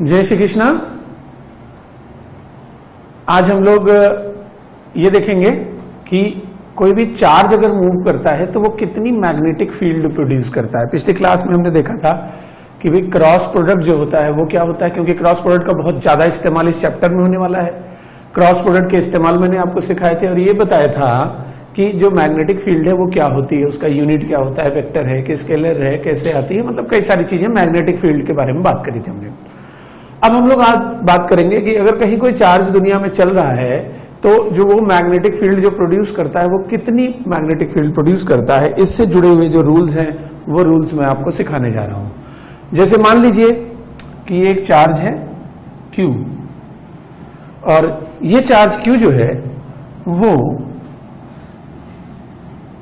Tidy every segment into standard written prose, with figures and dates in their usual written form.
जय श्री कृष्णा। आज हम लोग ये देखेंगे कि कोई भी चार्ज अगर मूव करता है तो वो कितनी मैग्नेटिक फील्ड प्रोड्यूस करता है। पिछली क्लास में हमने देखा था कि भाई क्रॉस प्रोडक्ट जो होता है वो क्या होता है, क्योंकि क्रॉस प्रोडक्ट का बहुत ज्यादा इस्तेमाल इस चैप्टर में होने वाला है। क्रॉस प्रोडक्ट के इस्तेमाल मैंने आपको सिखाए थे और ये बताया था कि जो मैग्नेटिक फील्ड है वो क्या होती है, उसका यूनिट क्या होता है, वेक्टर है कि स्केलर है, कैसे आती है, मतलब कई सारी चीजें मैग्नेटिक फील्ड के बारे में बात करी थी हमने। अब हम लोग आज बात करेंगे कि अगर कहीं कोई चार्ज दुनिया में चल रहा है तो जो वो मैग्नेटिक फील्ड जो प्रोड्यूस करता है वो कितनी मैग्नेटिक फील्ड प्रोड्यूस करता है। इससे जुड़े हुए जो रूल्स हैं वो रूल्स मैं आपको सिखाने जा रहा हूं। जैसे मान लीजिए कि ये एक चार्ज है Q और ये चार्ज Q जो है वो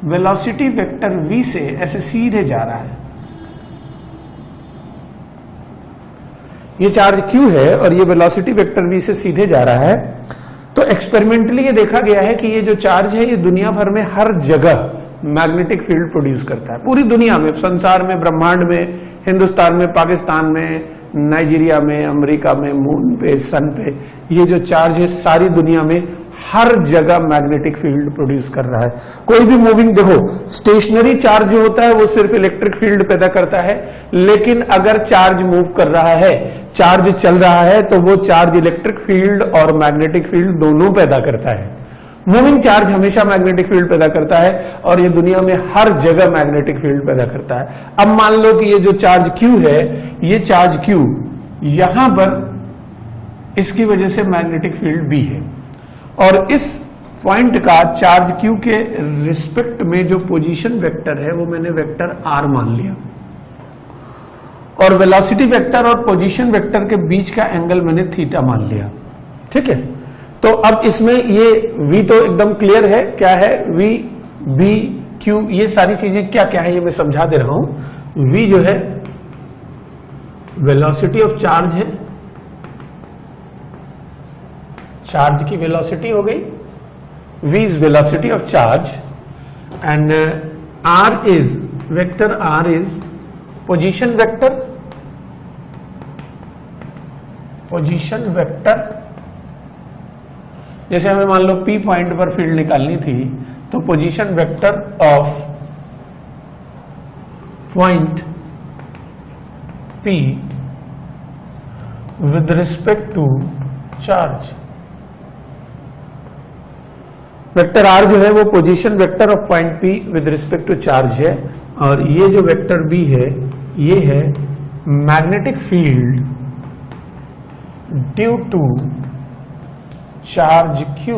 वेलोसिटी वेक्टर v से ऐसे सीधे जा रहा है। ये चार्ज Q है और ये वेलोसिटी वेक्टर v से सीधे जा रहा है। तो एक्सपेरिमेंटली ये देखा गया है कि ये जो चार्ज है ये दुनिया भर में हर जगह मैग्नेटिक फील्ड प्रोड्यूस करता है। पूरी दुनिया में, संसार में, ब्रह्मांड में, हिंदुस्तान में, पाकिस्तान में, नाइजीरिया में, अमेरिका में, मून पे, सन पे, ये जो चार्ज है सारी दुनिया में हर जगह मैग्नेटिक फील्ड प्रोड्यूस कर रहा है। कोई भी मूविंग, देखो स्टेशनरी चार्ज जो होता है वो सिर्फ इलेक्ट्रिक फील्ड पैदा करता है, लेकिन अगर चार्ज मूव कर रहा है, चार्ज चल रहा है, तो वो चार्ज इलेक्ट्रिक फील्ड और मैग्नेटिक फील्ड दोनों पैदा करता है। मूविंग चार्ज हमेशा मैग्नेटिक फील्ड पैदा करता है और ये दुनिया में हर जगह मैग्नेटिक फील्ड पैदा करता है। अब मान लो कि ये जो चार्ज Q है, ये चार्ज Q यहां पर इसकी वजह से मैग्नेटिक फील्ड B है और इस पॉइंट का चार्ज Q के रिस्पेक्ट में जो पोजीशन वेक्टर है वो मैंने वेक्टर R मान लिया और वेलोसिटी वेक्टर और पोजीशन वेक्टर के बीच का एंगल मैंने थीटा मान लिया। ठीक है, तो अब इसमें ये v तो एकदम क्लियर है, क्या है v, b, q, ये सारी चीजें क्या क्या है ये मैं समझा दे रहा हूं। v जो है वेलोसिटी ऑफ चार्ज है, चार्ज की वेलोसिटी हो गई, v is velocity of charge and r is vector, r is position vector, position vector. जैसे हमें मान लो P पॉइंट पर फील्ड निकालनी थी तो position vector of point P with respect to charge. Vector R जो है वो position vector of point P with respect to charge है और ये जो वेक्टर B है ये है magnetic field due to charge Q।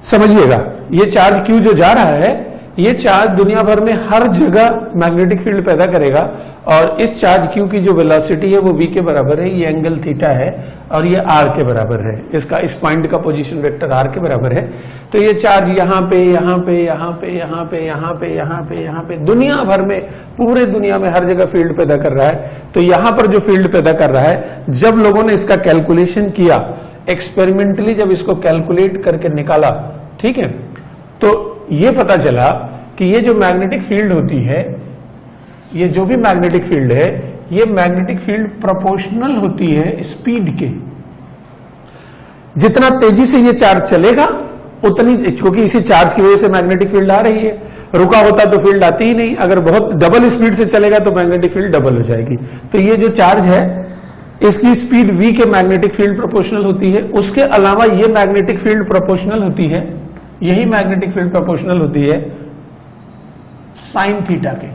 समझिएगा, ये चार्ज Q जो जा रहा है ये चार्ज दुनिया भर में हर जगह मैग्नेटिक फील्ड पैदा करेगा और इस चार्ज Q की जो वेलोसिटी है वो v के बराबर है, ये एंगल थीटा है और ये r के बराबर है, इसका इस पॉइंट का पोजीशन वेक्टर r के बराबर है। तो ये चार्ज यहाँ पे, यहाँ पे, यहाँ पे, यहाँ पे, यहाँ पे, यहाँ पे, यहाँ पे, दुनिया भर में, पूरे दुनिया में हर जगह फील्ड पैदा कर रहा है। तो यहां पर जो फील्ड पैदा कर रहा है, जब लोगों ने इसका कैलकुलेशन किया, एक्सपेरिमेंटली जब इसको कैलकुलेट करके निकाला, ठीक है, तो ये पता चला कि ये जो मैग्नेटिक फील्ड होती है, ये जो भी मैग्नेटिक फील्ड है, ये मैग्नेटिक फील्ड प्रोपोर्शनल होती है स्पीड के। जितना तेजी से ये चार्ज चलेगा उतनी, क्योंकि इसी चार्ज की वजह से मैग्नेटिक फील्ड आ रही है, रुका होता तो फील्ड आती ही नहीं। अगर बहुत डबल स्पीड से चलेगा तो मैग्नेटिक फील्ड डबल हो जाएगी। तो ये जो चार्ज है इसकी स्पीड v के मैग्नेटिक फील्ड प्रोपोर्शनल होती है। उसके अलावा ये मैग्नेटिक फील्ड प्रोपोर्शनल होती है, यही मैग्नेटिक फील्ड प्रोपोर्शनल होती है साइन थीटा के।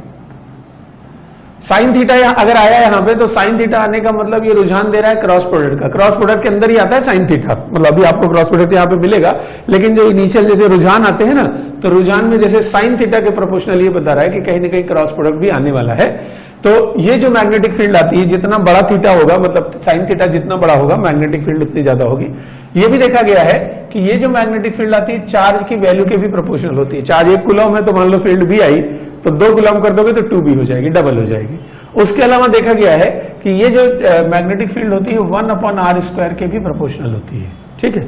साइन थीटा अगर आया यहां पे तो साइन थीटा आने का मतलब ये रुझान दे रहा है क्रॉस प्रोडक्ट का। क्रॉस प्रोडक्ट के अंदर ही आता है साइन थीटा, मतलब अभी आपको क्रॉस प्रोडक्ट यहां पे मिलेगा, लेकिन जो इनिशियल जैसे रुझान आते हैं ना, तो रुझान में जैसे साइन थीटा के प्रोपोर्शनल ये बता रहा है कि कहीं ना कहीं क्रॉस प्रोडक्ट भी आने वाला है। तो ये जो मैग्नेटिक फील्ड आती है, जितना बड़ा थीटा होगा, मतलब साइन थीटा जितना बड़ा होगा मैग्नेटिक फील्ड उतनी ज्यादा होगी। ये भी देखा गया है कि ये जो मैग्नेटिक फील्ड आती है चार्ज की वैल्यू के भी प्रोपोर्शनल होती है। चार्ज 1 कूलम है तो मान लो फील्ड भी आई तो 2 कूलम कर दोगे तो 2b हो जाएगी, डबल हो जाएगी। उसके अलावा देखा गया है कि ये जो मैग्नेटिक फील्ड होती है 1/r² के भी प्रोपोर्शनल होती है। ठीक है,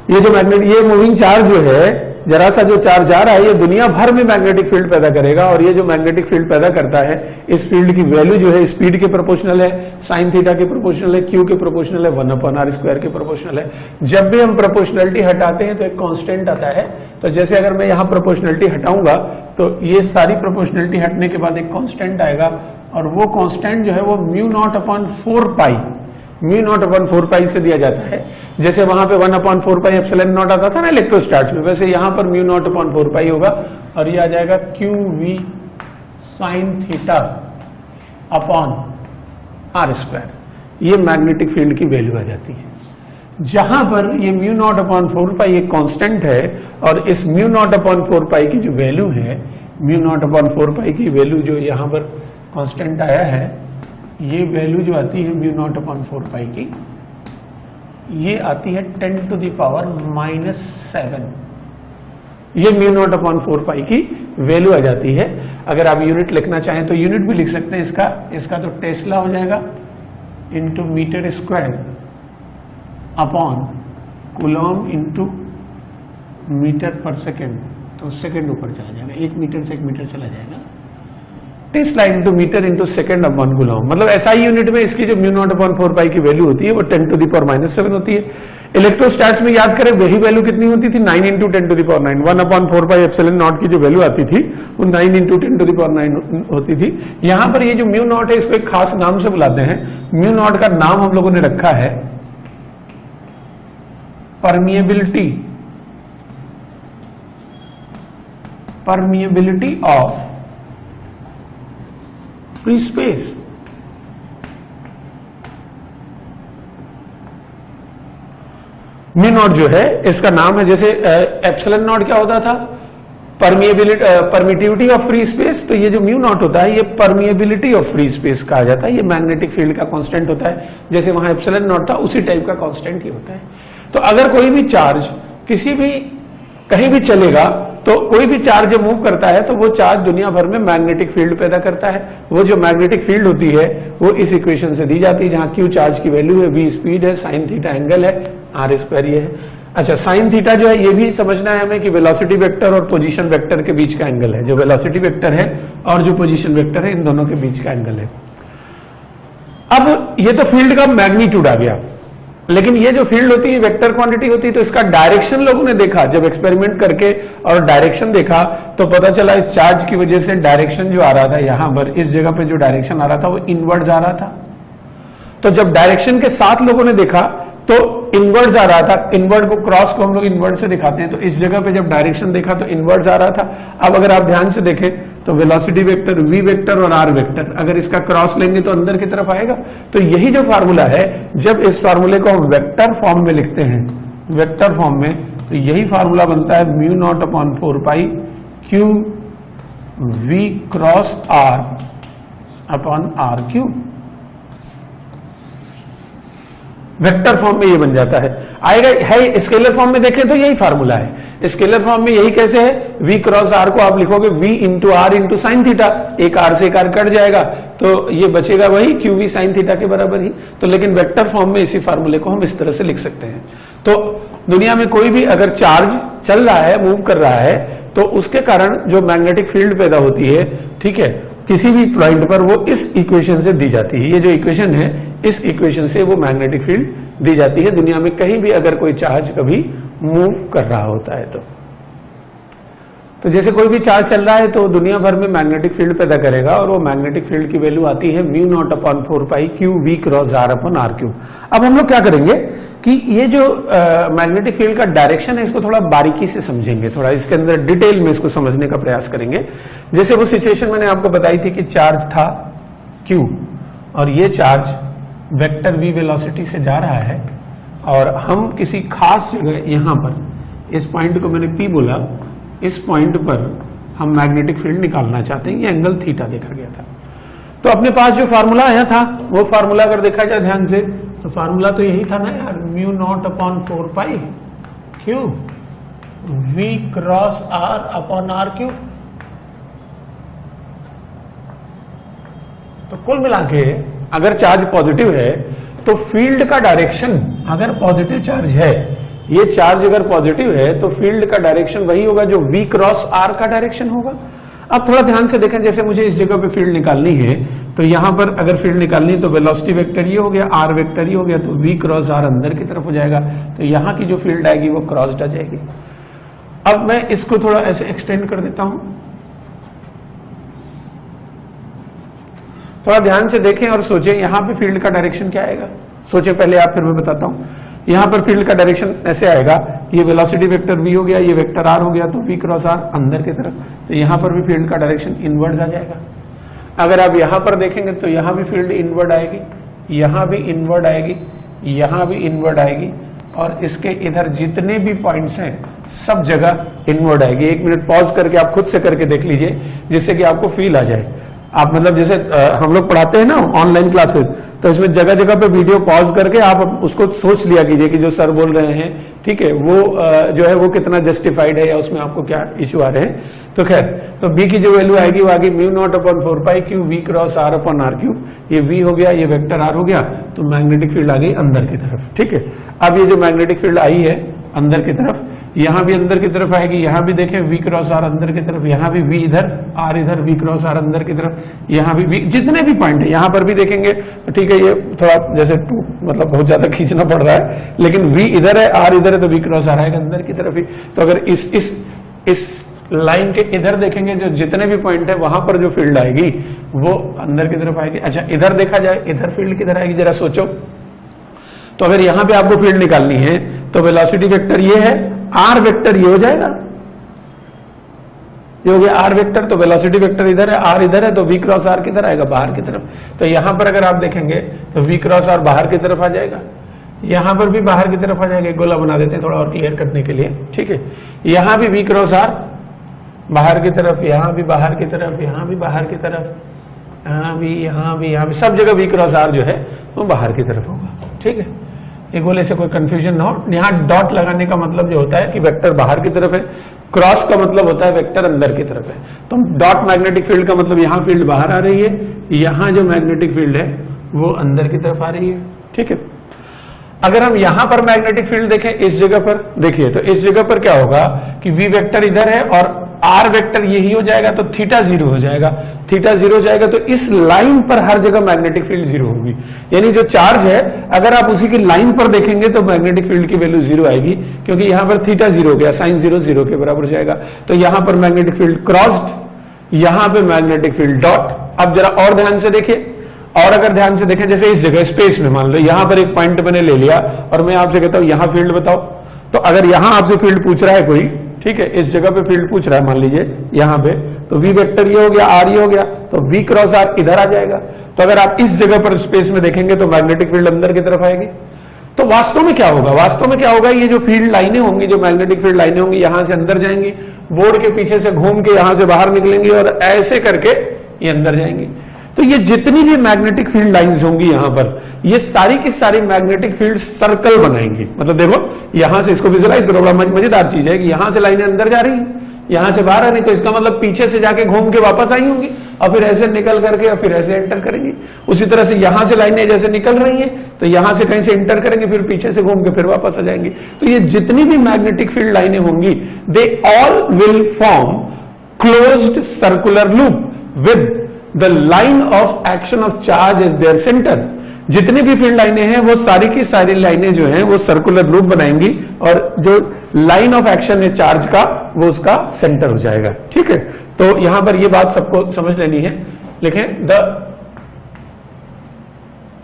ये जो मैग्नेट, ये मूविंग चार्ज जो है जरा सा जो चार्ज आ रहा है ये दुनिया भर में मैग्नेटिक फील्ड पैदा करेगा, और ये जो मैग्नेटिक फील्ड पैदा करता है इस फील्ड की वैल्यू जो है स्पीड के प्रोपोर्शनल है, साइन थीटा के प्रोपोर्शनल है, क्यू के प्रोपोर्शनल है, 1/r² के प्रोपोर्शनल है। जब भी हम प्रोपोर्शनलिटी हटाते हैं तो एक कांस्टेंट आता है, तो जैसे अगर मैं यहां प्रोपोर्शनलिटी हटाऊंगा तो ये सारी प्रोपोर्शनलिटी हटने के बाद एक कांस्टेंट आएगा, और वो कांस्टेंट जो है वो μ0/4π μ0/4π से दिया जाता है। जैसे वहां पे 1/4π एप्सिलॉन नॉट आता था ना इलेक्ट्रोस्टैट्स में, वैसे यहां पर μ0/4π होगा, और ये आ जाएगा QV sin theta upon r²। ये मैग्नेटिक फील्ड की वैल्यू आ जाती है। जहां पर ये μ0/4π एक कांस्टेंट है, और इस μ0/4π की जो वैल्यू है, μ0/4π की वैल्यू जो यहां पर कांस्टेंट आया है, ये वैल्यू जो आती है μ0/4π की, ये आती है 10⁻⁻⁷। ये μ0/4π की वैल्यू आ जाती है। अगर आप यूनिट लिखना चाहें तो यूनिट भी लिख सकते हैं इसका तो टेस्ला हो जाएगा into metre square upon coulomb into metre per second, तो सेकेंड ऊपर चला जाएगा, 1 मीटर से 1 मीटर चला जाएगा। Tesla into metre into second upon coulomb, मतलब एसआई यूनिट में इसकी जो μ0/4π की वैल्यू होती है वो 10⁻⁷ होती है। इलेक्ट्रोस्टैट्स में याद करें वही वैल्यू कितनी होती थी, 9 × 10⁹। 1/4π एप्सिलॉन नॉट की जो वैल्यू आती थी वो 9 × 10⁹ होती थी। यहां पर ये जो μ0 है इसको एक खास नाम से बुलाते हैं। μ0 का नाम हम लोगों ने रखा है परमिएबिलिटी ऑफ फ्री स्पेस। μ0 जो है इसका नाम है, जैसे एप्सिलॉन नॉट क्या होता था, परमिटिविटी ऑफ फ्री स्पेस, तो ये जो μ0 होता है ये परमिएबिलिटी ऑफ फ्री स्पेस कहा जाता है। ये मैग्नेटिक फील्ड का कांस्टेंट होता है, जैसे वहां एप्सिलॉन नॉट था उसी टाइप का कांस्टेंट ही होता है। तो अगर कोई भी चार्ज किसी भी कहीं भी चलेगा, तो कोई भी चार्ज जब मूव करता है तो वो चार्ज दुनिया भर में मैग्नेटिक फील्ड पैदा करता है। वो जो मैग्नेटिक फील्ड होती है वो इस इक्वेशन से दी जाती है, जहां Q चार्ज की वैल्यू है, V स्पीड है, साइन थीटा एंगल है, r² ये है। अच्छा, साइन थीटा जो है ये भी समझना है हमें कि वेलोसिटी वेक्टर और पोजीशन वेक्टर के बीच का एंगल है। जो वेलोसिटी वेक्टर है और जो पोजीशन वेक्टर है इन दोनों के बीच का एंगल है। अब ये तो फील्ड का मैग्नीट्यूड आ गया, लेकिन ये जो फील्ड होती है वेक्टर क्वांटिटी होती है, तो इसका डायरेक्शन लोगों ने देखा, जब एक्सपेरिमेंट करके और डायरेक्शन देखा तो पता चला इस चार्ज की वजह से डायरेक्शन जो आ रहा था यहां पर इस जगह पे जो डायरेक्शन आ रहा था वो इनवर्ड्स आ रहा था। तो जब डायरेक्शन के साथ लोगों ने देखा तो इनवर्ड्स आ रहा था। इनवर्ड को क्रॉस को हम लोग इनवर्ड से दिखाते हैं, तो इस जगह पे जब डायरेक्शन देखा तो इनवर्ड्स आ रहा था। अब अगर आप ध्यान से देखें तो वेलोसिटी वेक्टर, वी वेक्टर और आर वेक्टर, अगर इसका क्रॉस लेंगे तो अंदर की तरफ आएगा। तो यही जो फार्मूला है, जब इस फार्मूले को हम वेक्टर फॉर्म में लिखते हैं, वेक्टर फॉर्म में, तो यही फार्मूला बनता है μ0/4π Q V cross R upon R3। Vector form में ये बन जाता है, आएगा है। स्केलर फॉर्म में देखें तो यही फार्मूला है। स्केलर फॉर्म में यही कैसे है, V क्रॉस R को आप लिखोगे V into R into sine theta, एक R से एक R कट जाएगा तो ये बचेगा वही QV साइन थीटा के बराबर ही। तो लेकिन वेक्टर फॉर्म में इसी फार्मूले को हम इस तरह से लिख सकते हैं। तो दुनिया में कोई भी अगर चार्ज चल रहा है, मूव कर रहा है, तो उसके कारण जो मैग्नेटिक फील्ड पैदा होती है, ठीक है, किसी भी पॉइंट पर, वो इस इक्वेशन से दी जाती है। ये जो इक्वेशन है, इस इक्वेशन से वो मैग्नेटिक फील्ड दी जाती है दुनिया में कहीं भी अगर कोई चार्ज कभी मूव कर रहा होता है तो जैसे कोई भी चार्ज चल रहा है तो दुनिया भर में मैग्नेटिक फील्ड पैदा करेगा, और वो मैग्नेटिक फील्ड की वैल्यू आती है μ0/4π Q V cross R upon R3। अब हम लोग क्या करेंगे कि ये जो मैग्नेटिक फील्ड का डायरेक्शन है इसको थोड़ा बारीकी से समझेंगे, थोड़ा इसके अंदर डिटेल में इसको समझने का प्रयास करेंगे। जैसे वो सिचुएशन मैंने आपको बताई थी कि चार्ज था Q और ये चार्ज वेक्टर V वेलोसिटी से जा रहा है, और हम किसी खास जगह यहां पर इस पॉइंट को मैंने P बोला, इस पॉइंट पर हम मैग्नेटिक फील्ड निकालना चाहते हैं। ये एंगल थीटा देखा गया था। तो अपने पास जो फार्मूला आया था वो फार्मूला अगर देखा जाए ध्यान से तो फार्मूला तो यही था ना यार, μ0/4π Q V cross R upon R3। तो कुल मिला के अगर चार्ज पॉजिटिव है तो फील्ड का डायरेक्शन, अगर पॉजिटिव चार्ज है ये चार्ज अगर पॉजिटिव है तो फील्ड का डायरेक्शन वही होगा जो v क्रॉस r का डायरेक्शन होगा। अब थोड़ा ध्यान से देखें, जैसे मुझे इस जगह पे फील्ड निकालनी है तो यहां पर अगर फील्ड निकालनी है तो वेलोसिटी वेक्टर ये हो गया, r वेक्टर ये हो गया, तो v क्रॉस r अंदर की तरफ हो जाएगा, तो यहां की जो फील्ड आएगी वो क्रॉस्ड आ जाएगी। अब मैं इसको थोड़ा ऐसे एक्सटेंड कर देता हूं, थोड़ा ध्यान से देखें और सोचें यहां पे फील्ड का डायरेक्शन क्या आएगा। सोचें पहले आप, फिर मैं बताता हूं। यहां पर फील्ड का डायरेक्शन ऐसे आएगा, ये वेलोसिटी वेक्टर v हो गया, ये वेक्टर r हो गया, तो v क्रॉस r अंदर की तरफ, तो यहां पर भी फील्ड का डायरेक्शन इनवर्ड्स आ जाएगा। अगर आप यहां पर देखेंगे तो यहां भी फील्ड इनवर्ड आएगी, यहां भी इनवर्ड आएगी, यहां भी इनवर्ड आएगी, और इसके इधर जितने भी पॉइंट्स हैं सब जगह इनवर्ड आएगी। 1 मिनट पॉज करके आप खुद से करके देख लीजिए, जिससे कि आपको फील आ जाए। आप मतलब जैसे हम लोग पढ़ाते हैं ना ऑनलाइन क्लासेस, तो इसमें जगह जगह पे वीडियो पॉज करके आप उसको सोच लिया कीजिए कि जो सर बोल रहे हैं, ठीक है, वो जो है वो कितना जस्टिफाइड है या उसमें आपको क्या इश्यू आ रहे हैं। तो खैर, तो बी की जो वैल्यू आएगी वो आएगी μ0/4π q v क्रॉस r/r3। ये v हो गया, ये वेक्टर r हो गया, तो मैग्नेटिक फील्ड आ गई अंदर की तरफ। ठीक है, अब ये जो मैग्नेटिक फील्ड आई है अंदर की तरफ, यहां भी अंदर की तरफ आएगी, यहां भी देखें v क्रॉस r अंदर की तरफ, यहां भी v इधर, r इधर, v क्रॉस r अंदर की तरफ, यहां भी v, जितने भी पॉइंट है यहां पर भी देखेंगे। ठीक है, ये थोड़ा जैसे मतलब बहुत ज्यादा खींचना पड़ रहा है, लेकिन v इधर है, r इधर है, तो v क्रॉस r आएगा अंदर की तरफ ही। तो अगर इस लाइन के इधर देखेंगे, जो जितने भी पॉइंट है वहां पर जो फील्ड आएगी वो अंदर की तरफ आएगी। अच्छा, इधर देखा जाए, इधर फील्ड किधर आएगी जरा सोचो। तो अगर यहां पे आपको फील्ड निकालनी है तो वेलोसिटी वेक्टर ये है, r वेक्टर ये हो जाएगा, ये हो गया r वेक्टर, तो वेलोसिटी वेक्टर इधर है, r इधर है, तो v क्रॉस r किधर आएगा, बाहर की तरफ। तो यहां पर अगर आप देखेंगे तो v क्रॉस r बाहर की तरफ आ जाएगा, यहां पर भी बाहर की तरफ आ जाएगा। एक गोला बना देते हैं थोड़ा और क्लियर करने के लिए। ठीक है, यहां भी v क्रॉस r बाहर की तरफ, यहां भी बाहर की तरफ, यहां भी बाहर की तरफ, यहां भी सब जगह v क्रॉस r जो है वो बाहर की तरफ होगा। ठीक है, ये गोले से कोई कंफ्यूजन ना हो। यहाँ डॉट लगाने का मतलब जो होता है कि वेक्टर बाहर की तरफ है, क्रॉस का मतलब होता है वेक्टर अंदर की तरफ है। तो डॉट मैग्नेटिक फील्ड का मतलब यहाँ फील्ड बाहर आ रही है, यहाँ जो मैग्नेटिक फील्ड है वो अंदर की तरफ आ रही है। ठीक है, अगर हम यहां पर मैग्नेटिक फील्ड देखें, इस जगह पर देखिए, तो इस जगह पर क्या होगा कि v वेक्टर इधर है और r वेक्टर यही हो जाएगा, तो थीटा 0 हो जाएगा। थीटा 0 हो जाएगा तो इस लाइन पर हर जगह मैग्नेटिक फील्ड 0 होगी। यानी जो चार्ज है अगर आप उसी की लाइन पर देखेंगे तो मैग्नेटिक फील्ड की वैल्यू 0 आएगी, क्योंकि यहां पर थीटा 0 हो गया, साइन 0 0 के बराबर हो जाएगा। तो यहां पर मैग्नेटिक फील्ड क्रॉस्ड, यहां पे मैग्नेटिक फील्ड डॉट। अब जरा और ध्यान से देखिए, और अगर ध्यान से देखें, जैसे इस जगह स्पेस में मान लो यहां पर एक पॉइंट मैंने ले लिया और मैं आपसे कहता हूं यहां फील्ड बताओ, तो अगर यहां आपसे फील्ड पूछ रहा है कोई, ठीक है, इस जगह पे फील्ड पूछ रहा है मान लीजिए यहां पे, तो v वेक्टर ये हो गया, r ये हो गया, तो v क्रॉस r इधर आ जाएगा। तो अगर आप इस जगह पर स्पेस में देखेंगे तो मैग्नेटिक फील्ड अंदर की तरफ आएगी। तो वास्तव में क्या होगा, वास्तव में क्या होगा, ये जो फील्ड लाइनें होंगी, जो मैग्नेटिक फील्ड लाइनें होंगी, यहां से अंदर जाएंगी, बोर्ड के पीछे से घूम के यहां से बाहर निकलेंगी और ऐसे करके ये अंदर जाएंगी। तो ये जितनी भी मैग्नेटिक फील्ड लाइंस होंगी यहां पर, ये सारी की सारी मैग्नेटिक फील्ड सर्कल बनाएंगी। मतलब देखो यहां से, इसको विजुलाइज करो, बड़ा मजेदार चीज है कि यहां से लाइनें अंदर जा रही हैं, यहां से बाहर आ रही, तो इसका मतलब पीछे से जाके घूम के वापस आई होंगी और फिर ऐसे निकल करके और फिर ऐसे एंटर करेंगी। उसी तरह से यहां से लाइनें जैसे निकल रही हैं तो यहां से कहीं से एंटर करेंगे, फिर पीछे से घूम के फिर वापस आ जाएंगी। तो ये जितनी भी मैग्नेटिक फील्ड लाइनें होंगी, they all will form closed circular loop with the line of action of charge is their centre. जितनी भी फील्ड लाइनें हैं वो सारी की सारी लाइनें जो हैं वो सर्कुलर लूप बनाएंगी और जो लाइन ऑफ एक्शन है चार्ज का वो उसका सेंटर हो जाएगा। ठीक है, तो यहां पर ये बात सबको समझ लेनी है। लिखें, the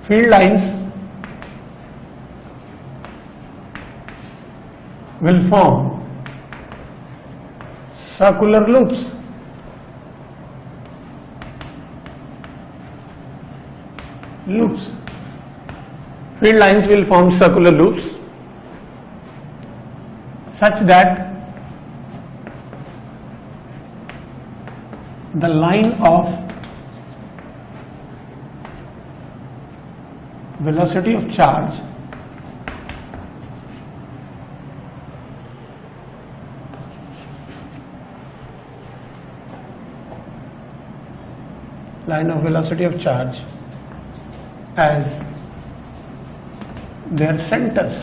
field lines will form circular loops field lines will form circular loops such that the line of velocity of charge as their centers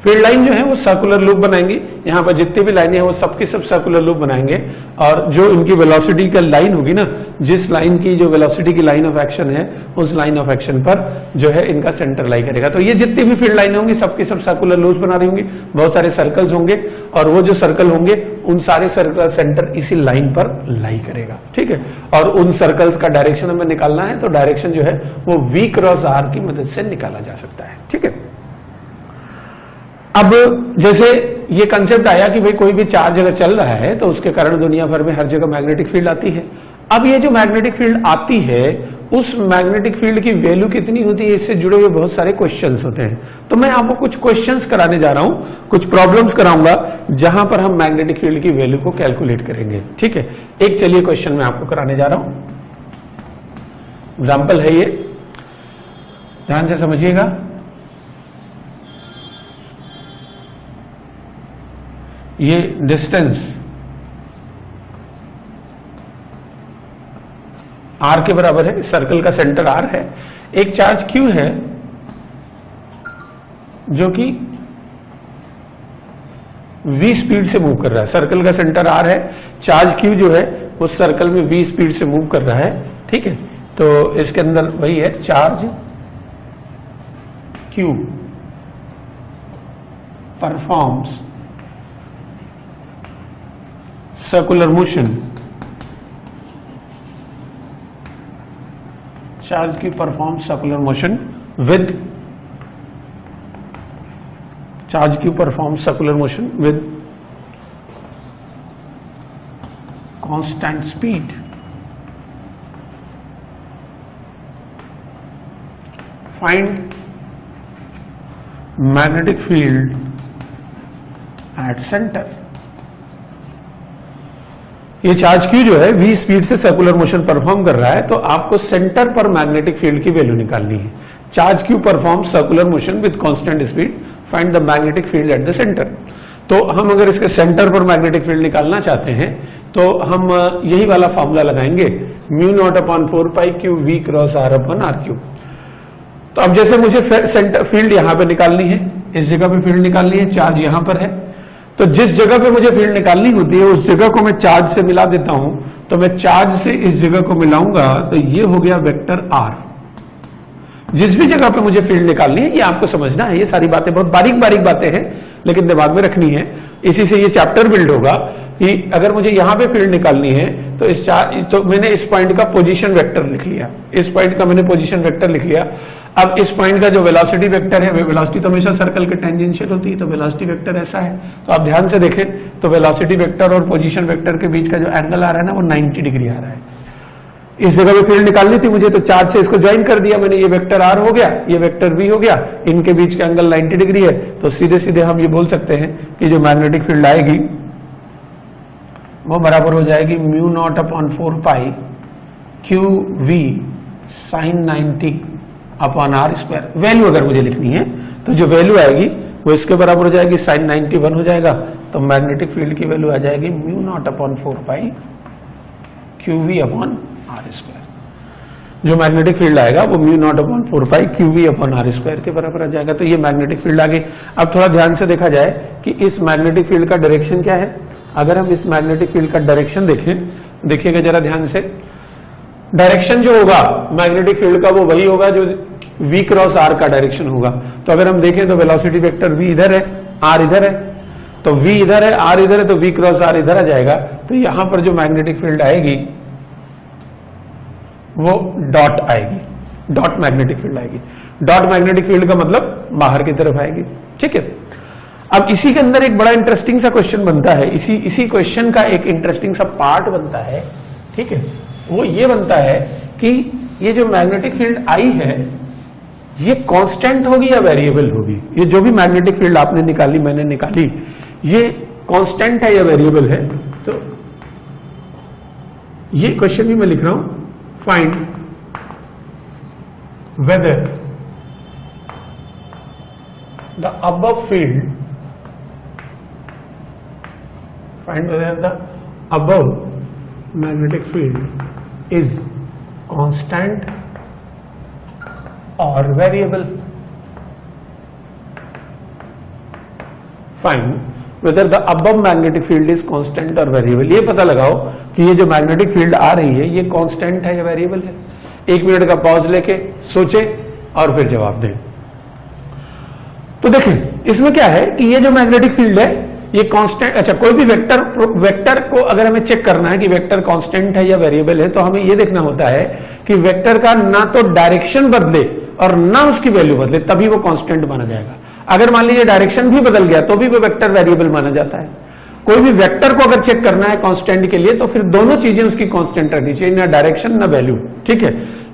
field line जो है वो सर्कुलर लूप बनाएंगी, यहां पर जितनी भी लाइनें हैं वो सबकी सब सर्कुलर लूप बनाएंगे, और जो इनकी वेलोसिटी का लाइन होगी ना, जिस लाइन की जो वेलोसिटी की लाइन ऑफ एक्शन है उस लाइन ऑफ एक्शन पर जो है इनका सेंटर लाई करेगा। तो ये जितनी भी फील्ड लाइनें होंगी सबकी सब सर्कुलर लूप्स बना रही होंगी, बहुत सारे सर्कल्स होंगे, और वो जो सर्कल होंगे उन सारे सर्कल सेंटर इसी लाइन पर लाई करेगा, ठीक है। और उन सर्कल्स का डायरेक्शन हमें निकालना है, तो डायरेक्शन जो है वो V क्रॉस R की मदद से निकाला जा सकता है, ठीक है। अब जैसे ये कंसेप्ट आया कि भाई कोई भी चार्ज अगर चल रहा है तो उसके कारण दुनिया भर में हर जगह मैग्नेटिक फील्ड आती है। अब ये जो मैग्नेटिक फील्ड आती है उस मैग्नेटिक फील्ड की वैल्यू कितनी होती है, इससे जुड़े हुए बहुत सारे क्वेश्चंस होते हैं। तो मैं आपको कुछ क्वेश्चंस कराने जा रहा हूं, कुछ प्रॉब्लम्स कराऊंगा जहां पर हम मैग्नेटिक फील्ड की वैल्यू को कैलकुलेट करेंगे, ठीक है। एक चलिए क्वेश्चन मैं आपको कराने जा रहा हूं, एग्जाम्पल है ये, ध्यान से समझिएगा। ये डिस्टेंस r के बराबर है, सर्कल का सेंटर r है, एक चार्ज q है जो कि v स्पीड से मूव कर रहा है, सर्कल का सेंटर r है, चार्ज q जो है उस सर्कल में v स्पीड से मूव कर रहा है, ठीक है। तो इसके अंदर वही है, charge q performs circular motion, charge की perform circular motion with, charge की perform circular motion with constant speed. Find magnetic field at centre. ये चार्ज Q जो है v स्पीड से सर्कुलर मोशन परफॉर्म कर रहा है, तो आपको सेंटर पर मैग्नेटिक फील्ड की वैल्यू निकालनी है। Charge Q perform circular motion with constant speed, find the magnetic field at the centre. तो हम अगर इसके सेंटर पर मैग्नेटिक फील्ड निकालना चाहते हैं तो हम यही वाला फॉर्मूला लगाएंगे, म्यू नॉट अपॉन 4 पाई Q V cross R upon R cube. तो अब जैसे मुझे सेंटर फील्ड यहां पे निकालनी है, इस जगह पे फील्ड निकालनी है, चार्ज यहां पर है, तो जिस जगह पे मुझे फील्ड निकालनी होती है उस जगह को मैं चार्ज से मिला देता हूं। तो मैं चार्ज से इस जगह को मिलाऊंगा तो ये हो गया वेक्टर R। जिस भी जगह पे मुझे फील्ड निकालनी है, ये आपको समझना है, ये सारी बातें बहुत बारीक बारीक बातें हैं लेकिन दिमाग में रखनी है। इसी से ये चैप्टर बिल्ड होगा कि अगर मुझे यहां पे फील्ड निकालनी है तो मैंने इस पॉइंट का पोजीशन वेक्टर लिख लिया, इस पॉइंट का मैंने पोजीशन वेक्टर लिख लिया। अब इस पॉइंट का जो वेलोसिटी वेक्टर है, वेलोसिटी तो हमेशा सर्कल के टेंजेंशियल होती है, तो वेलोसिटी वेक्टर ऐसा है। तो आप ध्यान से देखें तो वेलोसिटी वेक्टर और पोजीशन वेक्टर के बीच का जो एंगल आ रहा है ना, वो 90 डिग्री आ रहा है। इस जगह पे फील्ड निकालनी थी मुझे, तो चार्ज से इसको ज्वाइन कर दिया मैंने, ये वेक्टर R हो गया, ये वेक्टर V हो गया, इनके बीच का एंगल 90 डिग्री है। तो सीधे सीधे हम ये बोल सकते हैं कि जो मैग्नेटिक फील्ड आएगी वो बराबर हो जाएगी mu naught upon 4 pi QV sine 90 upon R square. Value अगर मुझे लिखनी है तो जो वैल्यू आएगी वो इसके बराबर हो जाएगी, साइन 91 हो जाएगा। तो मैग्नेटिक फील्ड की वैल्यू आ जाएगी mu naught upon 4 pi QV upon R square. जो मैग्नेटिक फील्ड आएगा वो mu naught upon 4 pi QV upon R square के बराबर आ जाएगा। तो ये मैग्नेटिक फील्ड आ गई। अब थोड़ा ध्यान से देखा जाए कि इस मैग्नेटिक फील्ड का डायरेक्शन क्या है। अगर हम इस मैग्नेटिक फील्ड का डायरेक्शन देखें, देखिएगा जरा ध्यान से, डायरेक्शन जो होगा मैग्नेटिक फील्ड का वो वही होगा जो V क्रॉस R का डायरेक्शन होगा। तो अगर हम देखें तो वेलोसिटी वेक्टर V इधर है, R इधर है, तो V इधर है, R इधर है, तो V क्रॉस R इधर आ जाएगा। तो यहां पर जो मैग्नेटिक फील्ड आएगी वो डॉट आएगी, डॉट मैग्नेटिक फील्ड आएगी। डॉट मैग्नेटिक फील्ड का मतलब बाहर की तरफ आएगी, ठीक है। अब इसी के अंदर एक बड़ा इंटरेस्टिंग सा क्वेश्चन बनता है, इसी क्वेश्चन का एक इंटरेस्टिंग सा पार्ट बनता है, ठीक है। वो ये बनता है कि ये जो मैग्नेटिक फील्ड आई है ये कांस्टेंट होगी या वेरिएबल होगी। ये जो भी मैग्नेटिक फील्ड आपने निकाली, मैंने निकाली, ये कांस्टेंट है या वेरिएबल है। तो ये क्वेश्चन भी मैं लिख रहा हूं, find whether the above field, find whether the above magnetic field is constant or variable। Find whether the above magnetic field is constant और वेरिएबल। ये पता लगाओ कि ये जो मैग्नेटिक फील्ड आ रही है ये कांस्टेंट है या वेरिएबल है। 1 मिनट का पॉज लेके सोचे और फिर जवाब दें। तो देखें इसमें क्या है कि ये जो मैग्नेटिक फील्ड है ये कांस्टेंट, अच्छा कोई भी वेक्टर को अगर हमें चेक करना है कि वेक्टर कांस्टेंट है या वेरिएबल है तो हमें ये देखना होता है कि वेक्टर का ना तो डायरेक्शन बदले और ना उसकी वैल्यू बदले, तभी वो कांस्टेंट माना जाएगा। अगर मान लीजिए डायरेक्शन भी बदल गया तो भी वो वेक्टर वेरिएबल माना जाता है। कोई भी वेक्टर को अगर चेक करना है कांस्टेंट के लिए तो फिर दोनों चीजें उसकी कांस्टेंट रहनी चाहिए, ना डायरेक्शन ना वैल्यू। ठीक है,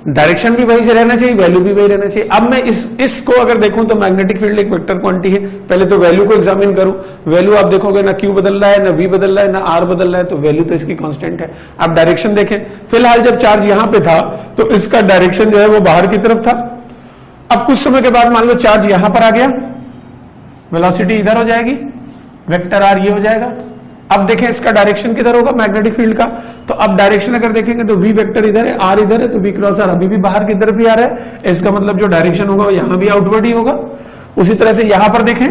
डायरेक्शन भी वही से रहना चाहिए, वैल्यू भी वही रहना चाहिए। अब मैं इसको अगर देखूं तो मैग्नेटिक फील्ड एक वेक्टर क्वांटिटी है, पहले तो वैल्यू को एग्जामिन करूं। वैल्यू आप देखोगे ना क्यू बदल रहा है, ना वी बदल रहा है, ना आर बदल रहा है, तो वैल्यू तो इसकी कांस्टेंट है। आप डायरेक्शन देखें, फिलहाल जब चार्ज यहां पे था तो इसका डायरेक्शन जो है वो बाहर की तरफ था। अब कुछ समय के बाद मान लो चार्ज यहां पर आ गया, वेलोसिटी इधर हो जाएगी, वेक्टर आर ये हो जाएगा। अब देखें इसका डायरेक्शन किधर होगा मैग्नेटिक फील्ड का, तो अब डायरेक्शन अगर देखेंगे तो वी वेक्टर इधर है, आर इधर है, तो वी क्रॉस आर अभी भी बाहर की तरफ ही आ रहा है। इसका मतलब जो डायरेक्शन होगा वो यहां भी आउटवर्ड ही होगा। उसी तरह से यहां पर देखें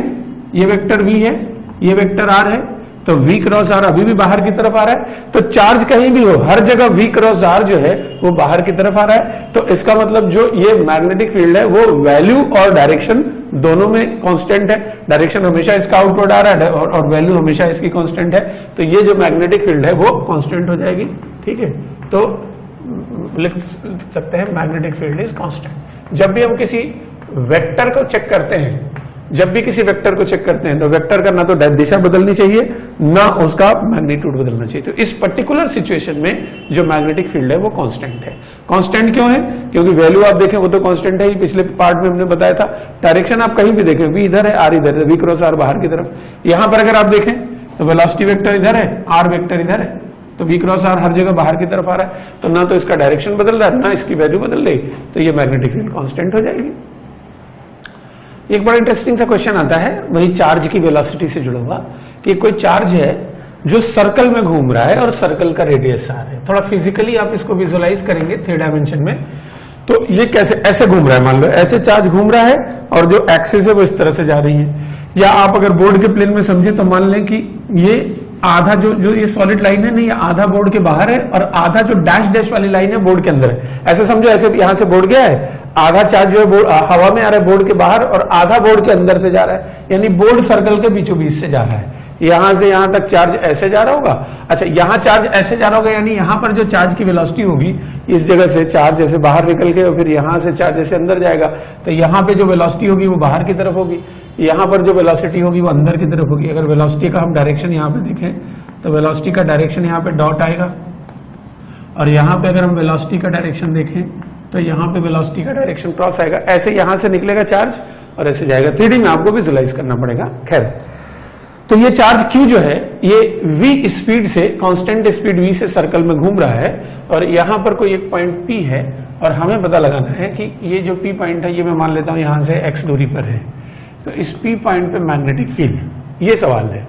ये वेक्टर वी है, ये वेक्टर आर है, तो वी क्रॉस आर अभी भी बाहर की तरफ आ रहा है। तो चार्ज कहीं भी हो हर जगह वी क्रॉस आर जो है वो बाहर की तरफ आ रहा है। तो इसका मतलब जो ये मैग्नेटिक फील्ड है वो वैल्यू और डायरेक्शन दोनों में कांस्टेंट है। डायरेक्शन हमेशा इसका आउटवर्ड आ रहा है और वैल्यू हमेशा इसकी कांस्टेंट है। तो ये जो मैग्नेटिक फील्ड है वो कांस्टेंट हो जाएगी। ठीक है, तो लिख सकते हैं मैग्नेटिक फील्ड इज कांस्टेंट। जब भी हम किसी वेक्टर को चेक करते हैं, जब भी किसी वेक्टर को चेक करते हैं तो वेक्टर का ना तो दिशा बदलनी चाहिए ना उसका मैग्नीट्यूड बदलना चाहिए। तो इस पर्टिकुलर सिचुएशन में जो मैग्नेटिक फील्ड है वो कांस्टेंट है। कांस्टेंट क्यों है? क्योंकि वैल्यू आप देखें वो तो कांस्टेंट है ही, पिछले पार्ट में हमने बताया था। डायरेक्शन आप कहीं भी देखें, वी इधर है, आर इधर है, वी क्रॉस आर बाहर की तरफ। यहां पर अगर आप देखें तो वेलोसिटी वेक्टर इधर है, आर वेक्टर इधर है, तो वी क्रॉस आर हर जगह बाहर की तरफ आ रहा है। तो ना तो इसका डायरेक्शन बदल रहा है ना इसकी वैल्यू बदल रही, तो ये मैग्नेटिक फील्ड कांस्टेंट हो जाएगी। एक बड़ा इंटरेस्टिंग सा क्वेश्चन आता है वही चार्ज की वेलोसिटी से जुड़ा हुआ, कि कोई चार्ज है जो सर्कल में घूम रहा है और सर्कल का रेडियस आर है। थोड़ा फिजिकली आप इसको विजुअलाइज करेंगे 3 डायमेंशन में, तो ये कैसे ऐसे घूम रहा है, मान लो ऐसे चार्ज घूम रहा है और जो एक्सिस है वो इस तरह से जा रही है। या आप अगर बोर्ड के प्लेन में समझे तो मान लें कि ये आधा जो ये सॉलिड लाइन है ना, ये आधा बोर्ड के बाहर है और आधा जो डैश डैश वाली लाइन है बोर्ड के अंदर है। ऐसे समझो, ऐसे यहां से बोर्ड गया है, आधा चार्ज जो है हवा में आ रहा है बोर्ड के बाहर और आधा बोर्ड के अंदर से जा रहा है, यानी बोर्ड सर्कल के बीचों बीच से जा रहा है। यहां से यहां तक चार्ज ऐसे जा रहा होगा। अच्छा, यहां चार्ज ऐसे जा रहा होगा, यानी यहां पर जो चार्ज की वेलोसिटी होगी, इस जगह से चार्ज ऐसे बाहर निकल के और फिर यहां से चार्ज ऐसे अंदर जाएगा, तो यहां पे जो वेलोसिटी होगी वो बाहर की तरफ होगी, यहां पर जो वेलोसिटी होगी वो अंदर की तरफ होगी। अगर वेलोसिटी का हम डायरेक्शन यहां पे देखें तो वेलोसिटी का डायरेक्शन यहाँ पे डॉट आएगा, और यहाँ पे अगर हम वेलोसिटी का डायरेक्शन देखें तो यहाँ पे वेलोसिटी का डायरेक्शन क्रॉस आएगा। ऐसे यहाँ से निकलेगा चार्ज और ऐसे जाएगा। 3D में आपको विजुअलाइज करना पड़ेगा। खैर, तो ये चार्ज Q जो है ये v स्पीड से, कांस्टेंट स्पीड v से सर्कल में घूम रहा है और यहाँ पर कोई एक पॉइंट P है और हमें पता लगाना है कि ये जो P पॉइंट है ये मैं मान लेता हूँ यहाँ से x दूरी पर है, तो इस P पॉइंट पे मैग्नेटिक फील्ड, ये सवाल है।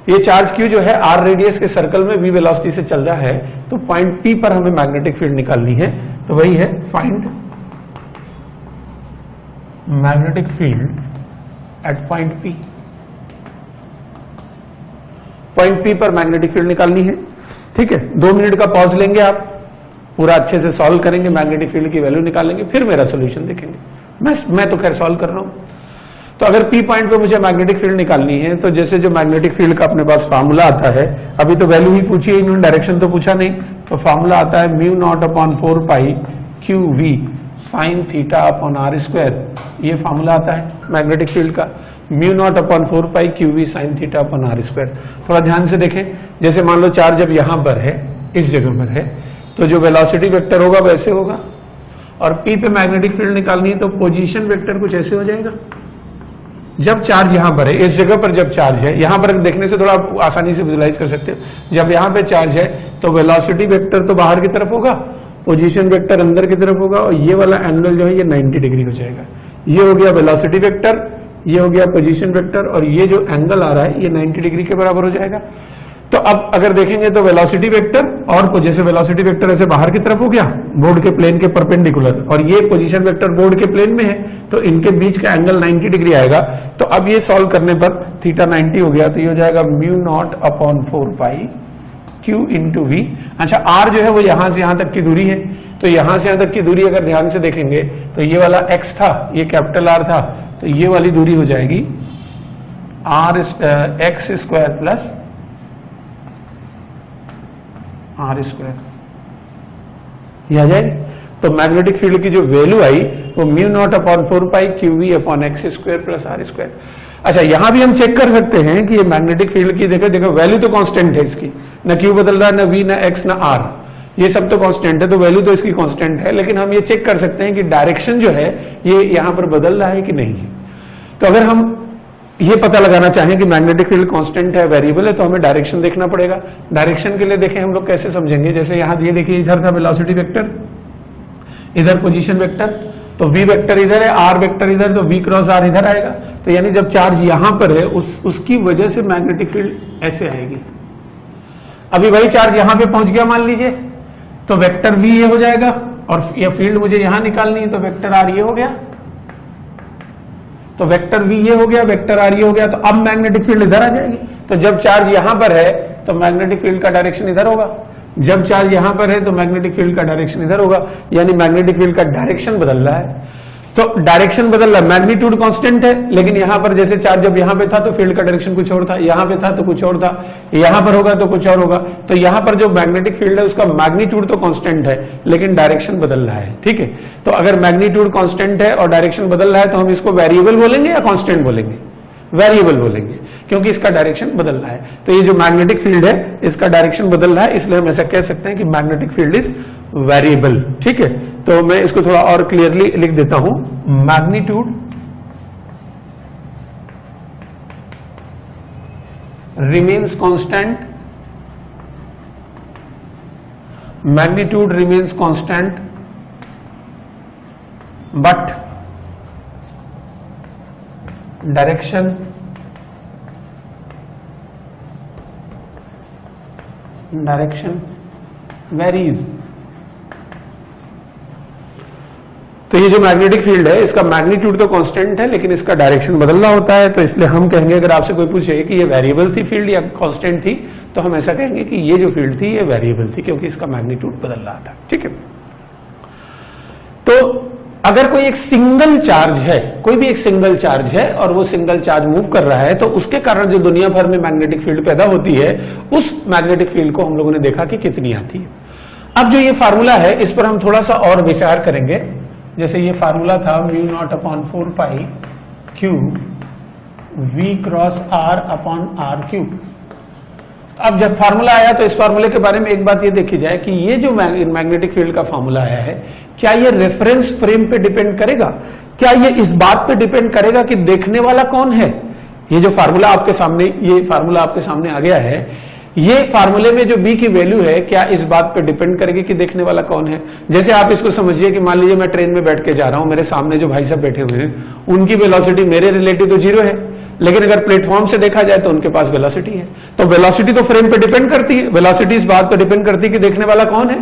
ये चार्ज Q जो है r रेडियस के सर्कल में v वेलोसिटी से चल रहा है, तो पॉइंट P पर हमें मैग्नेटिक फील्ड निकालनी है। तो वही है find magnetic field eight point P। Point P पर मैग्नेटिक फील्ड निकालनी है। ठीक है, 2 मिनट का पॉज लेंगे, आप पूरा अच्छे से सॉल्व करेंगे, मैग्नेटिक फील्ड की वैल्यू निकालेंगे, फिर मेरा सोल्यूशन देखेंगे। मैं तो खैर सॉल्व कर रहा हूं। तो अगर P पॉइंट पे मुझे मैग्नेटिक फील्ड निकालनी है तो जैसे जो मैग्नेटिक फील्ड का अपने पास फार्मूला आता है, अभी तो वैल्यू ही पूछी है इन्होंने, डायरेक्शन तो पूछा नहीं, तो फार्मूला आता है μ0/4 पाई QV sin θ/r²। ये फार्मूला आता है मैग्नेटिक फील्ड का, μ0/4 पाई QV sin θ/r²। थोड़ा ध्यान से देखें, जैसे मान लो चार्ज अब यहां पर है, इस जगह पर है, तो जो वेलोसिटी वेक्टर होगा वैसे होगा, और P पे मैग्नेटिक फील्ड निकालनी है तो पोजीशन वेक्टर कुछ ऐसे हो जाएगा। जब चार्ज यहां पर है, इस जगह पर जब चार्ज है, यहां पर देखने से थोड़ा आप आसानी से विजुलाइज कर सकते हो, जब यहां पे चार्ज है तो वेलोसिटी वेक्टर तो बाहर की तरफ होगा, पोजीशन वेक्टर अंदर की तरफ होगा, और ये वाला एंगल जो है ये 90 डिग्री हो जाएगा। ये हो गया वेलोसिटी वेक्टर, ये हो गया पोजीशन वेक्टर, और ये जो एंगल आ रहा है ये 90 डिग्री के बराबर हो जाएगा। तो अब अगर देखेंगे तो वेलोसिटी वेक्टर और जैसे वेलोसिटी वेक्टर ऐसे बाहर की तरफ हो गया बोर्ड के प्लेन के परपेंडिकुलर, और ये पोजीशन वेक्टर बोर्ड के प्लेन में है, तो इनके बीच का एंगल 90 डिग्री आएगा। तो अब ये सॉल्व करने पर थीटा 90 हो गया, तो ये हो जाएगा μ0/4π Q इंटू वी। अच्छा, R जो है वो यहां से यहां तक की दूरी है, तो यहां से यहां तक की दूरी अगर ध्यान से देखेंगे तो ये वाला x था, ये कैपिटल R था, तो ये वाली दूरी हो जाएगी x² प्लस R², ये आ जाएगी। तो मैग्नेटिक फील्ड की जो वैल्यू आई वो μ0/4π QV/x² प्लस R²। अच्छा, यहां भी हम चेक कर सकते हैं कि ये मैग्नेटिक फील्ड की देखो वैल्यू तो कांस्टेंट है इसकी, न Q बदल रहा है, न V, न X, न R, ये सब तो कांस्टेंट है, तो वैल्यू तो इसकी कांस्टेंट है, लेकिन हम ये चेक कर सकते हैं कि डायरेक्शन जो है ये यहां पर बदल रहा है कि नहीं है। तो अगर हम ये पता लगाना चाहें कि मैग्नेटिक फील्ड कांस्टेंट है, वेरिएबल है, तो हमें डायरेक्शन देखना पड़ेगा। डायरेक्शन के लिए देखें हम लोग कैसे समझेंगे, जैसे यहां ये देखिए इधर था वेलोसिटी वेक्टर, इधर पोजीशन वेक्टर, तो V वेक्टर इधर है, R वेक्टर इधर, तो V क्रॉस R इधर आएगा। तो यानी जब चार्ज यहां पर है उसकी वजह से मैग्नेटिक फील्ड ऐसे आएगी। अभी वही चार्ज यहां पे पहुंच गया मान लीजिए, तो वेक्टर V ये हो जाएगा, और यह फील्ड मुझे यहां निकालनी है, तो वेक्टर R ये हो गया, तो वेक्टर V ये हो गया, वेक्टर R ये हो गया, तो अब मैग्नेटिक फील्ड इधर आ जाएगी। तो जब चार्ज यहां पर है तो मैग्नेटिक फील्ड का डायरेक्शन इधर होगा, जब चार्ज यहां पर है तो मैग्नेटिक फील्ड का डायरेक्शन इधर होगा, यानी मैग्नेटिक फील्ड का डायरेक्शन बदल रहा है। तो डायरेक्शन बदल रहा है, मैग्नीट्यूड कांस्टेंट है, लेकिन यहां पर जैसे चार्ज जब यहां पे था तो फील्ड का डायरेक्शन कुछ और था, यहां पे था तो कुछ और था, यहां पर होगा तो कुछ और होगा। तो यहां पर जो मैग्नेटिक फील्ड है उसका मैग्नीट्यूड तो कांस्टेंट है, लेकिन डायरेक्शन बदल रहा है। ठीक है, तो अगर मैग्नीट्यूड कांस्टेंट है और डायरेक्शन बदल रहा है तो हम इसको वेरिएबल बोलेंगे या कांस्टेंट बोलेंगे? वेरिएबल बोलेंगे, क्योंकि इसका डायरेक्शन बदल रहा है। तो ये जो मैग्नेटिक फील्ड है इसका डायरेक्शन बदल रहा है, इसलिए हम ऐसा कह सकते हैं कि मैग्नेटिक फील्ड इज वेरिएबल। ठीक है, तो मैं इसको थोड़ा और क्लियरली लिख देता हूं, magnitude remains constant, magnitude remains constant, but direction varies. तो ये जो मैग्नेटिक फील्ड है इसका मैग्नीट्यूड तो कांस्टेंट है, लेकिन इसका डायरेक्शन बदल रहा होता है। तो इसलिए हम कहेंगे, अगर आपसे कोई पूछे कि ये वेरिएबल थी फील्ड या कांस्टेंट थी, तो हम ऐसा कहेंगे कि ये जो फील्ड थी ये वेरिएबल थी, क्योंकि इसका मैग्नीट्यूड बदल रहा था। ठीक है, तो अगर कोई एक सिंगल चार्ज है, कोई भी एक सिंगल चार्ज है और वो सिंगल चार्ज मूव कर रहा है, तो उसके कारण जो दुनिया भर में मैग्नेटिक फील्ड पैदा होती है, उस मैग्नेटिक फील्ड को हम लोगों ने देखा कि कितनी आती है। अब जो ये फार्मूला है इस पर हम थोड़ा सा और विचार करेंगे। जैसे ये फार्मूला था μ0/4π Q V क्रॉस R/R3। अब जब फार्मूला आया तो इस फार्मूले के बारे में एक बात ये देखी जाए कि ये जो मैग्नेटिक फील्ड का फार्मूला आया है, क्या ये रेफरेंस फ्रेम पे डिपेंड करेगा? क्या ये इस बात पे डिपेंड करेगा कि देखने वाला कौन है? ये जो फार्मूला आपके सामने, ये फार्मूला आपके सामने आ गया है, ये फार्मूले में जो बी की वैल्यू है क्या इस बात पे डिपेंड करेगी कि देखने वाला कौन है? जैसे आप इसको समझिए कि मान लीजिए मैं ट्रेन में बैठ के जा रहा हूं, मेरे सामने जो भाई साहब बैठे हुए हैं उनकी वेलोसिटी मेरे रिलेटिव तो 0 है, लेकिन अगर प्लेटफॉर्म से देखा जाए तो उनके पास वेलोसिटी है। तो वेलोसिटी तो फ्रेम पे डिपेंड करती है, वेलोसिटी इस बात पे डिपेंड करती है कि देखने वाला कौन है।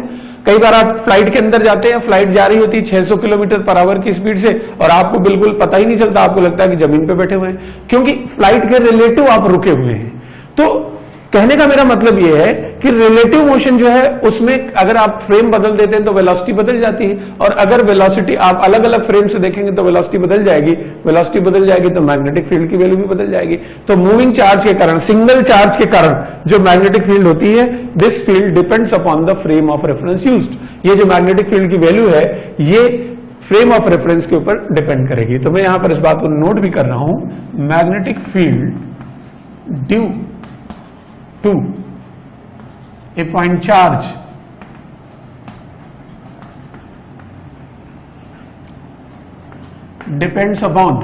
कई बार आप फ्लाइट के अंदर जाते हैं, फ्लाइट जा रही होती है 600 किलोमीटर पर आवर की स्पीड से, और आपको बिल्कुल पता ही नहीं चलता, आपको लगता है कि जमीन पे बैठे हुए हैं, क्योंकि फ्लाइट के रिलेटिव आप रुके हुए हैं। तो कहने का मेरा मतलब यह है कि रिलेटिव मोशन जो है उसमें अगर आप फ्रेम बदल देते हैं तो वेलोसिटी बदल जाती है, और अगर वेलोसिटी आप अलग अलग फ्रेम से देखेंगे तो वेलोसिटी बदल जाएगी, वेलोसिटी बदल जाएगी तो मैग्नेटिक फील्ड की वैल्यू भी बदल जाएगी। तो मूविंग चार्ज के कारण, सिंगल चार्ज के कारण जो मैग्नेटिक फील्ड होती है, this field depends upon the frame of reference used. ये जो मैग्नेटिक फील्ड की वैल्यू है ये फ्रेम ऑफ रेफरेंस के ऊपर डिपेंड करेगी। तो मैं यहां पर इस बात को नोट भी कर रहा हूं, magnetic field due to a point charge depends upon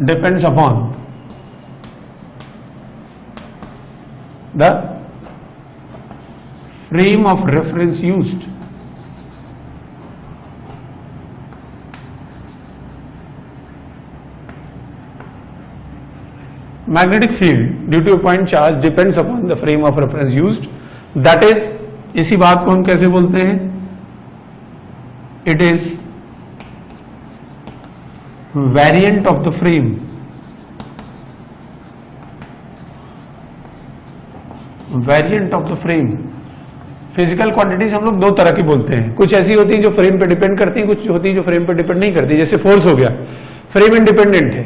the frame of reference used. magnetic field due to a point charge depends upon the frame of reference used, that is, इसी बात को हम कैसे बोलते हैं, it is variant of the frame, variant of the frame. Physical quantities हम लोग दो तरह की बोलते हैं, कुछ ऐसी होती हैं जो फ्रेम पे डिपेंड करती हैं, कुछ होती है जो फ्रेम पे डिपेंड नहीं करती। जैसे फोर्स हो गया, फ्रेम इंडिपेंडेंट है,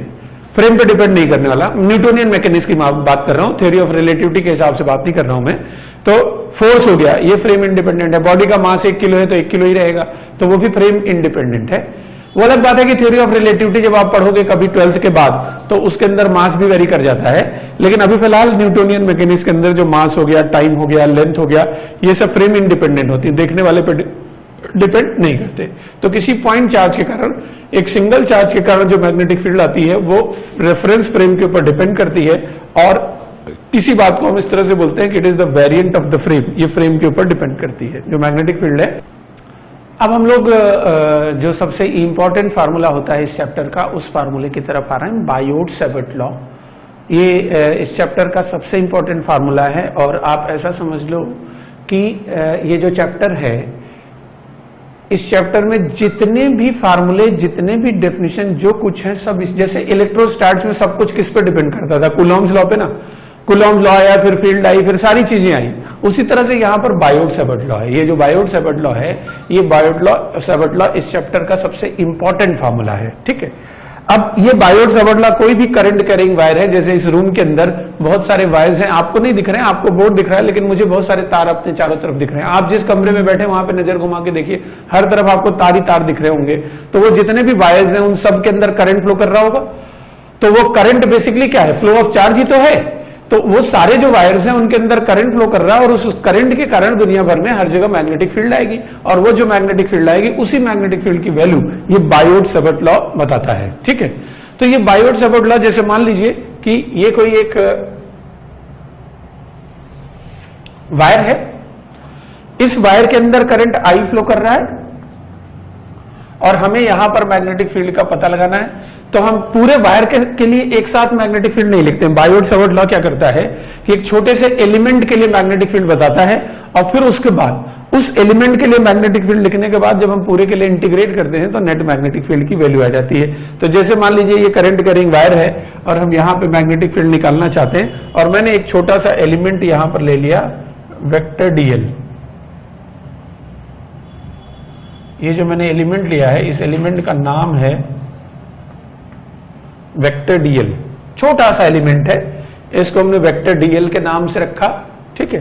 फ्रेम पे डिपेंड नहीं करने वाला। न्यूटोनियन मैकेनिक्स की बात कर रहा हूं, थ्योरी ऑफ रिलेटिविटी के हिसाब से बात नहीं कर रहा हूं मैं। तो फोर्स हो गया, ये फ्रेम इंडिपेंडेंट है, बॉडी का मास 1 किलो है तो 1 किलो ही रहेगा, तो वो भी फ्रेम इंडिपेंडेंट है। वो अलग बात है कि थ्योरी ऑफ रिलेटिविटी जब आप पढ़ोगे कभी 12th के बाद, तो उसके अंदर मास भी वेरी कर जाता है, लेकिन अभी फिलहाल न्यूटोनियन मैकेनिक्स के अंदर जो मास हो गया, टाइम हो गया, लेंथ हो गया, ये सब फ्रेम इंडिपेंडेंट होती है, देखने वाले पे डिपेंड नहीं करते। तो किसी पॉइंट चार्ज के कारण, एक सिंगल चार्ज के कारण जो मैग्नेटिक फील्ड आती है वो रेफरेंस फ्रेम के ऊपर डिपेंड करती है, और इसी बात को हम इस तरह से बोलते हैं कि it is the variant of the frame, ये फ्रेम के ऊपर डिपेंड करती है जो मैग्नेटिक फील्ड है। अब हम लोग जो सबसे इंपॉर्टेंट फार्मूला होता है इस चैप्टर का, उस फार्मूले की तरफ आ रहे हैं, बायोट-सेवर्ट लॉ। ये इस चैप्टर का सबसे इंपॉर्टेंट फार्मूला है, और आप ऐसा समझ लो कि ये जो चैप्टर है, इस चैप्टर में जितने भी फार्मूले, जितने भी डेफिनेशन, जो कुछ है सब जैसे इलेक्ट्रोस्टैट्स में सब कुछ किस पे डिपेंड करता था, कूलॉम्स लॉ पे ना, कूलॉम्स लॉ आया, फिर फील्ड आई, फिर सारी चीजें आई, उसी तरह से यहां पर बायोट-सेवर्ट लॉ है। ये जो बायोट-सेवर्ट लॉ है, ये बायोट-सेवर्ट लॉ इस चैप्टर का सबसे इंपॉर्टेंट फार्मूला है, ठीक है। अब ये बायोट-सेवर्ट लॉ कोई भी करंट कैरिंग वायर है, जैसे इस रूम के अंदर बहुत सारे वायर्स हैं, आपको नहीं दिख रहे हैं, आपको बोर्ड दिख रहा है, लेकिन मुझे बहुत सारे तार अपने चारों तरफ दिख रहे हैं। आप जिस कमरे में बैठे वहां पे नजर घुमा के देखिए, हर तरफ आपको तार ही तार दिख रहे होंगे। तो वो जितने भी वायर्स हैं उन सब के अंदर करंट फ्लो कर रहा होगा, तो वो करंट बेसिकली क्या है, फ्लो ऑफ चार्ज ही तो है। तो वो सारे जो वायर्स हैं उनके अंदर करंट फ्लो कर रहा है, और उस करंट के कारण दुनिया भर में हर जगह मैग्नेटिक फील्ड आएगी, और वो जो मैग्नेटिक फील्ड आएगी उसी मैग्नेटिक फील्ड की वैल्यू ये बायोट-सेवर्ट लॉ बताता है, ठीक है। तो ये बायोट-सेवर्ट लॉ, जैसे मान लीजिए कि ये कोई एक वायर है, इस वायर के अंदर करंट आई फ्लो कर रहा है, और हमें यहां पर मैग्नेटिक फील्ड का पता लगाना है। तो हम पूरे वायर के लिए एक साथ मैग्नेटिक फील्ड नहीं लिखते हैं। बायोट-सेवर्ट लॉ क्या करता है कि एक छोटे से एलिमेंट के लिए मैग्नेटिक फील्ड बताता है, और फिर उसके बाद उस एलिमेंट के लिए मैग्नेटिक फील्ड लिखने के बाद जब हम पूरे के लिए इंटीग्रेट करते हैं तो नेट मैग्नेटिक फील्ड की वैल्यू आ जाती है। तो जैसे मान लीजिए ये करंट कैरिंग वायर है, और हम यहां पर मैग्नेटिक फील्ड निकालना चाहते हैं, और मैंने एक छोटा सा एलिमेंट यहां पर ले लिया, वेक्टर डीएल। ये जो मैंने एलिमेंट लिया है, इस एलिमेंट का नाम है वेक्टर डीएल, छोटा सा एलिमेंट है, इसको हमने वेक्टर डीएल के नाम से रखा, ठीक है।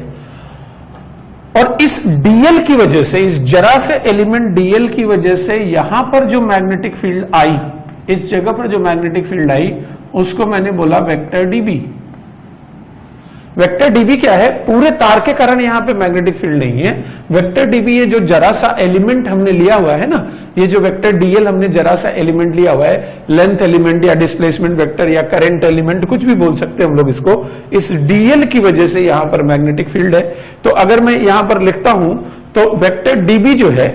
और इस डीएल की वजह से, इस जरा से एलिमेंट डीएल की वजह से यहां पर जो मैग्नेटिक फील्ड आई, इस जगह पर जो मैग्नेटिक फील्ड आई, उसको मैंने बोला वेक्टर डीबी। वेक्टर डीबी क्या है, पूरे तार के कारण यहां पे मैग्नेटिक फील्ड नहीं है। वेक्टर डीबी ये जो जरा सा एलिमेंट हमने लिया हुआ है ना, ये जो वेक्टर डीएल हमने जरा सा एलिमेंट लिया हुआ है, लेंथ एलिमेंट या डिस्प्लेसमेंट वेक्टर या करंट एलिमेंट, कुछ भी बोल सकते हैं हम लोग इसको, इस डीएल की वजह से यहां पर मैग्नेटिक फील्ड है। तो अगर मैं यहां पर लिखता हूं तो वेक्टर डीबी जो है,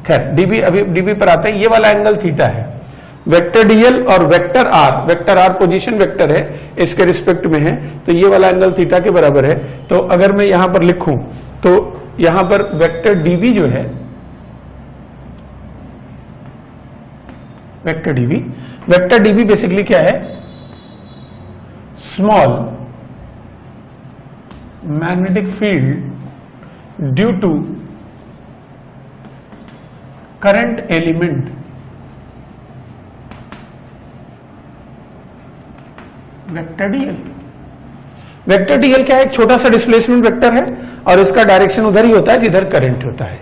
खैर डीबी, अभी डीबी पर आते हैं, ये वाला एंगल थीटा है। वेक्टर डीएल और वेक्टर आर पोजीशन वेक्टर है, इसके रिस्पेक्ट में है, तो ये वाला एंगल थीटा के बराबर है। तो अगर मैं यहां पर लिखूं तो यहां पर वेक्टर डीबी जो है, वेक्टर डीबी बेसिकली क्या है, small magnetic field due to current element, vector dl. Vector dl क्या है, एक छोटा सा डिस्प्लेसमेंट वेक्टर है, और इसका डायरेक्शन उधर ही होता है जिधर करंट होता है।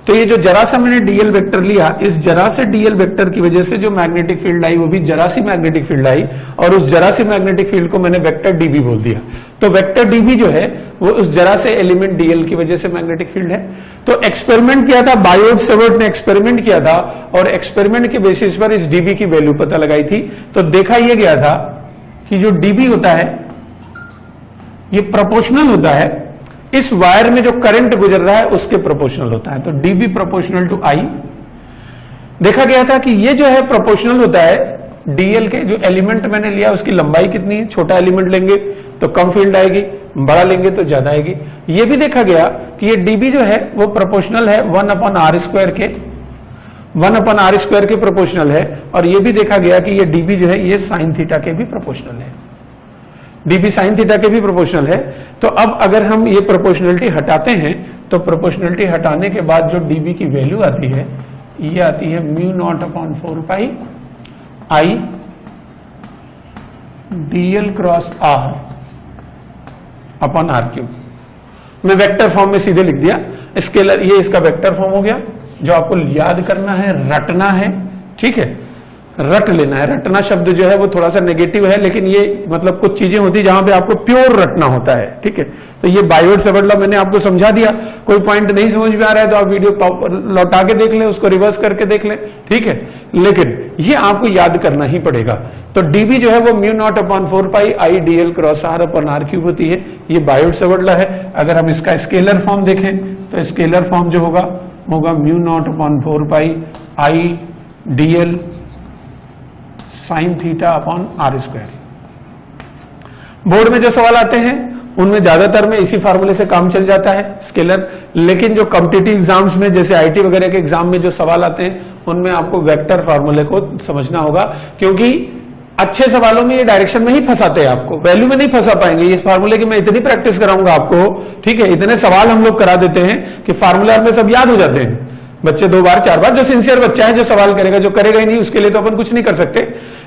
तो ये जो जरा सा मैंने डीएल वेक्टर लिया, इस जरा से डीएल वेक्टर की वजह से जो मैग्नेटिक फील्ड आई वो भी जरा सी मैग्नेटिक फील्ड आई, और उस जरा सी मैग्नेटिक फील्ड को मैंने वेक्टर डीबी बोल दिया। तो वेक्टर डीबी जो है वो उस जरा से एलिमेंट डीएल की वजह से मैग्नेटिक फील्ड है। तो एक्सपेरिमेंट किया था, बायोट-सेवर्ट ने एक्सपेरिमेंट किया था, और एक्सपेरिमेंट के बेसिस पर इस डीबी की वैल्यू पता लगाई थी। तो देखा यह गया था कि जो डीबी होता है ये प्रोपोर्शनल होता है इस वायर में जो करंट गुजर रहा है उसके प्रोपोर्शनल होता है। तो डीबी प्रोपोर्शनल टू आई। देखा गया था कि ये जो है प्रोपोर्शनल होता है डीएल के जो एलिमेंट मैंने लिया उसकी लंबाई कितनी है, छोटा एलिमेंट लेंगे तो कम फील्ड आएगी, बड़ा लेंगे तो ज्यादा आएगी। ये भी देखा गया कि ये डीबी जो है वो प्रोपोर्शनल है 1/r² के, 1/r² के प्रोपोर्शनल है। और ये भी देखा गया कि ये डीबी जो है ये साइन थीटा के भी प्रोपोर्शनल है, डीबी साइन थीटा के भी प्रोपोर्शनल है। तो अब अगर हम ये प्रोपोर्शनलिटी हटाते हैं तो प्रोपोर्शनलिटी हटाने के बाद जो डीबी की वैल्यू आती है ये आती है μ0/4π I dl cross r upon r³। मैं वेक्टर फॉर्म में सीधे लिख दिया, स्केलर ये इसका वेक्टर फॉर्म हो गया। जो आपको याद करना है, रटना है, ठीक है, रट लेना है। रटना शब्द जो है वो थोड़ा सा नेगेटिव है, लेकिन ये मतलब कुछ चीजें होती है जहां पे आपको प्योर रटना होता है, ठीक है। तो ये बायोट-सेवर्ट लॉ मैंने आपको समझा दिया। कोई पॉइंट नहीं समझ में आ रहा है तो आप वीडियो लौटा के देख लें, उसको रिवर्स करके देख लें, ठीक है। लेकिन ये आपको याद करना ही पड़ेगा। तो डीबी जो है वो μ0/4π I dl cross r upon r³ होती है। ये बायोट-सेवर्ट लॉ है। अगर हम इसका स्केलर फॉर्म देखें तो स्केलर फॉर्म जो होगा μ0/4π I dl sine theta upon r²। Board में जो सवाल आते हैं उनमें ज्यादातर में इसी फार्मूले से काम चल जाता है स्केलर। लेकिन जो कॉम्पिटिटिव एग्जाम्स में जैसे आईटी वगैरह के एग्जाम में जो सवाल आते हैं उनमें आपको वेक्टर फार्मूले को समझना होगा, क्योंकि अच्छे सवालों में ये डायरेक्शन में ही फंसाते हैं, आपको वैल्यू में नहीं फंसा पाएंगे। ये फार्मूले की मैं इतनी प्रैक्टिस कराऊंगा आपको, ठीक है। इतने सवाल हम लोग करा देते हैं कि फार्मूला में सब याद हो जाते हैं बच्चे 2 बार 4 बार। जो सिंसियर बच्चा है जो सवाल करेगा, जो करेगा ही नहीं उसके लिए तो अपन कुछ नहीं कर सकते।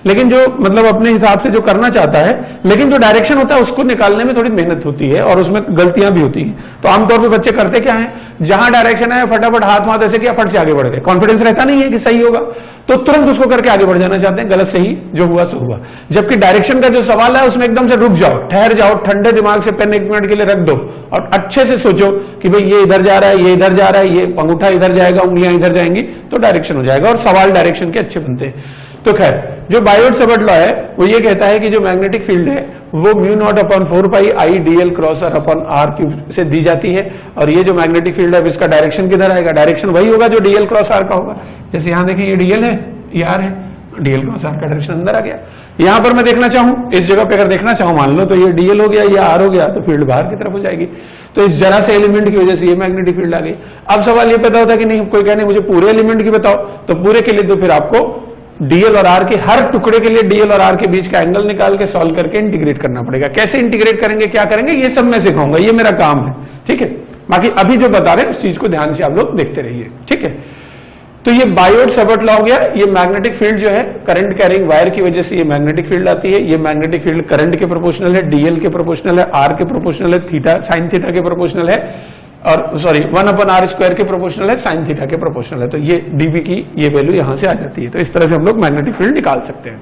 लेकिन जो मतलब अपने हिसाब से जो करना चाहता है, लेकिन जो डायरेक्शन होता है उसको निकालने में थोड़ी मेहनत होती है और उसमें गलतियां भी होती हैं। तो आमतौर पर बच्चे करते क्या है, जहां डायरेक्शन है फटाफट हाथ ऐसे किया, फट से आगे बढ़ गए। कॉन्फिडेंस रहता नहीं है कि सही होगा, तो तुरंत उसको करके आगे बढ़ जाना चाहते हैं। गलत सही जो हुआ सो हुआ। जबकि डायरेक्शन का जो सवाल है उसमें एकदम से रुक जाओ, ठहर जाओ, ठंडे दिमाग से पेन 1 मिनट के लिए रख दो और अच्छे से सोचो कि भाई ये इधर जा रहा है, ये इधर जा रहा है, ये अंगूठा इधर जाएगा, उंगलियां इधर जाएंगी, तो डायरेक्शन हो जाएगा और सवाल डायरेक्शन के अच्छे बनते हैं। तो खैर जो बायोट-सेवर्ट लॉ है वो ये कहता है कि जो मैग्नेटिक फील्ड है वो μ0/4π I dl cross r upon r³ से दी जाती है। और ये जो मैग्नेटिक फील्ड है इसका डायरेक्शन किधर आएगा, डायरेक्शन वही होगा जो dl क्रॉस r का होगा। जैसे यहां देखिए ये dl है, ये r है, dl क्रॉस r का डायरेक्शन अंदर आ गया। यहां पर मैं देखना चाहूं, इस जगह पे अगर देखना चाहूं, मान लो तो ये dl हो गया, ये r हो गया, तो फील्ड बाहर की तरफ हो जाएगी। तो इस जरा से एलिमेंट की वजह से ये मैग्नेटिक फील्ड आ गई। अब सवाल ये पता होता है कि नहीं, कोई कहने मुझे पूरे एलिमेंट की बताओ, तो पूरे के लिए तो फिर आपको डीएल और आर के हर टुकड़े के लिए डीएल और आर के बीच का एंगल निकाल के सॉल्व करके इंटीग्रेट करना पड़ेगा। कैसे इंटीग्रेट करेंगे, क्या करेंगे, ये सब मैं सिखाऊंगा, ये मेरा काम है, ठीक है। बाकी अभी जो बता रहे हैं उस चीज को ध्यान से आप लोग देखते रहिए, ठीक है। तो ये बायोट-सेवर्ट लॉ हो गया। ये मैग्नेटिक फील्ड जो है करंट कैरिंग वायर की वजह से ये मैग्नेटिक फील्ड आती है। ये मैग्नेटिक फील्ड करंट के प्रोपोर्शनल है, डीएल के प्रोपोर्शनल है, आर के प्रोपोर्शनल है, थीटा साइन थीटा के प्रोपोर्शनल है, और सॉरी 1/r² के प्रोपोर्शनल है, साइन थीटा के प्रोपोर्शनल है। तो ये डीबी की ये वैल्यू यहां से आ जाती है। तो इस तरह से हम लोग मैग्नेटिक फील्ड निकाल सकते हैं।